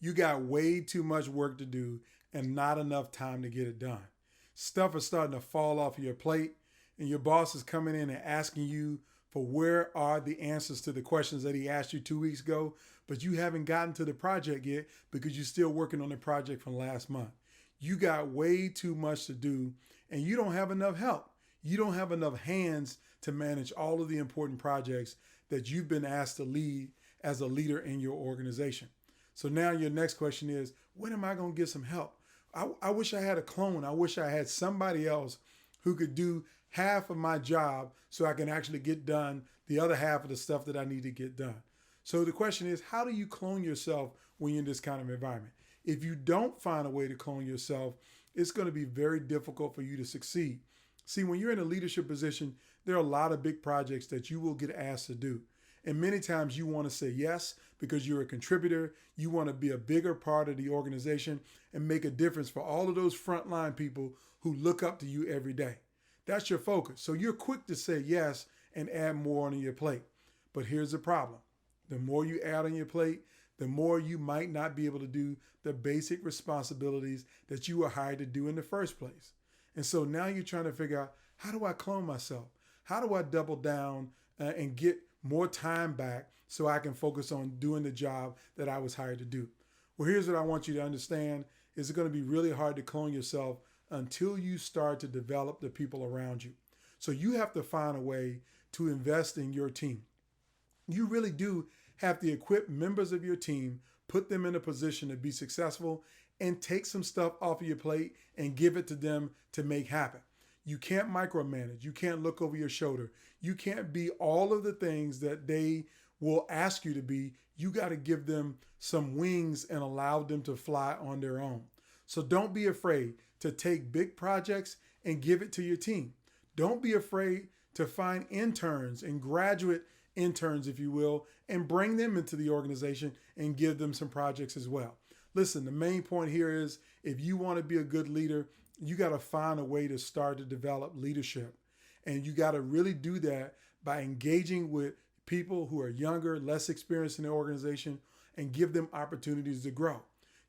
You got way too much work to do and not enough time to get it done. Stuff is starting to fall off your plate, and your boss is coming in and asking you for where are the answers to the questions that he asked you 2 weeks ago, but you haven't gotten to the project yet because you're still working on the project from last month. You got way too much to do, and you don't have enough help. You don't have enough hands to manage all of the important projects that you've been asked to lead as a leader in your organization. So now your next question is, when am I going to get some help? I wish I had a clone. I wish I had somebody else who could do half of my job so I can actually get done the other half of the stuff that I need to get done. So the question is, how do you clone yourself when you're in this kind of environment? If you don't find a way to clone yourself, it's going to be very difficult for you to succeed. See, when you're in a leadership position, there are a lot of big projects that you will get asked to do. And many times you want to say yes because you're a contributor. You want to be a bigger part of the organization and make a difference for all of those frontline people who look up to you every day. That's your focus. So you're quick to say yes and add more on your plate. But here's the problem. The more you add on your plate, the more you might not be able to do the basic responsibilities that you were hired to do in the first place. And so now you're trying to figure out, how do I clone myself? How do I double down and get more time back so I can focus on doing the job that I was hired to do? Well, here's what I want you to understand. It's going to be really hard to clone yourself until you start to develop the people around you. So you have to find a way to invest in your team. You really do have to equip members of your team, put them in a position to be successful, and take some stuff off of your plate and give it to them to make happen. You can't micromanage. You can't look over your shoulder. You can't be all of the things that they will ask you to be. You got to give them some wings and allow them to fly on their own. So don't be afraid to take big projects and give it to your team. Don't be afraid to find interns and graduate interns, if you will, and bring them into the organization and give them some projects as well. Listen, the main point here is, if you want to be a good leader, you got to find a way to start to develop leadership. And you got to really do that by engaging with people who are younger, less experienced in the organization, and give them opportunities to grow.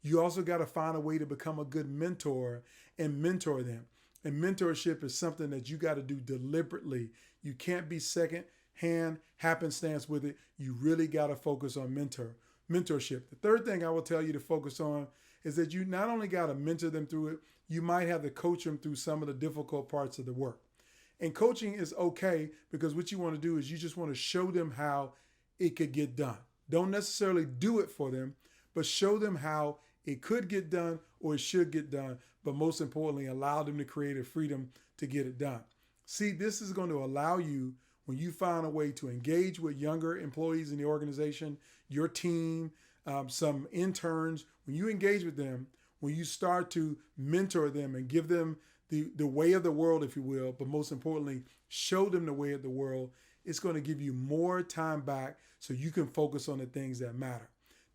You also got to find a way to become a good mentor and mentor them. And mentorship is something that you got to do deliberately. You can't be second-hand happenstance with it. You really got to focus on mentorship. The third thing I will tell you to focus on is that you not only got to mentor them through it, you might have to coach them through some of the difficult parts of the work. And coaching is okay, because what you want to do is you just want to show them how it could get done. Don't necessarily do it for them, but show them how it could get done or it should get done. But most importantly, allow them the creative freedom to get it done. See, this is going to allow you, when you find a way to engage with younger employees in the organization, your team, some interns, when you engage with them, when you start to mentor them and give them the way of the world, if you will, but most importantly, show them the way of the world, it's going to give you more time back so you can focus on the things that matter.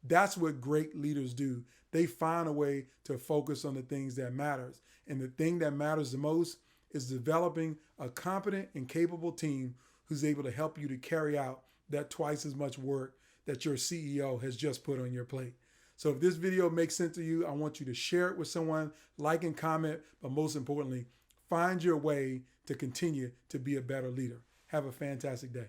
That's what great leaders do. They find a way to focus on the things that matters. And the thing that matters the most is developing a competent and capable team who's able to help you to carry out that twice as much work that your CEO has just put on your plate. So if this video makes sense to you, I want you to share it with someone, like and comment, but most importantly, find your way to continue to be a better leader. Have a fantastic day.